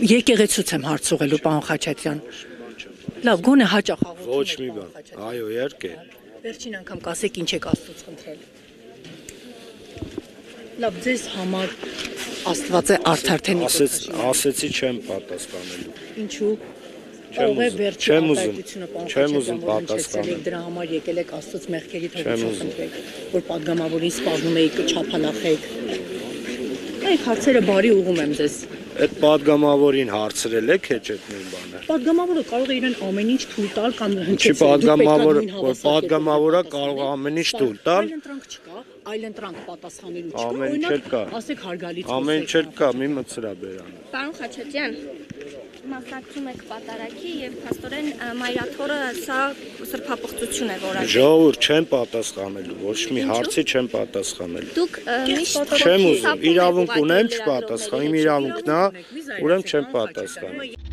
Եկեղեցուց եմ հարց ուղղելու, պարոն Խաչատյան։ Լավ, գոնե հաճախ աղոթում Ոչ մի բան, այո, իհարկե։ Վերջին անգամ կասեք ինչ եք Աստծուց խնդրել։ Լավ, ձեզ համար Աստված է արդար թե Նիկոլ Ասեցի չեմ պատասխանելու։ Ինչու։ Կարող է վերջի արտահայտությունը Չեմ ուզում պատասխանել։ Դրա համար եկել եք Աստծուց մեղքերի թողություն խնդրել, որ падգամավորին սպառնում եք, չափանախեք։ Այդ հարցերը բարի ուղում եմ ձեզ։ Այդ падգամավորին հարցրել եք հեչ այդ նույն բանը։ Падգամավորը կարող է իրեն ամեն ինչ թույլ տալ կամ Չի падգամավորը կարող է ամեն ինչ թույլ տալ։ Այլ ընտրանք չկա, այլ ընտրանք պատասխանելու չկա։ Ամեն ինչ չկա։ Ասեք հարգալից։ Ամեն ինչ չկա, մի մտցրա բերան։ Պարոն Խաչատյան, մասնակցում եք պատարագի եւ փաստորեն մայրաթորը սա սրբապղծություն է որակել։ Ժողովուրդ չեմ պատասխանելու, ոչ մի հարցի չեմ պատասխանելու։ Դուք միշտ Չեմ ուզում, իրավունք ունեմ չպատասխանեմ, իմ իրավունքն է, ուրեմն չեմ պատասխանում։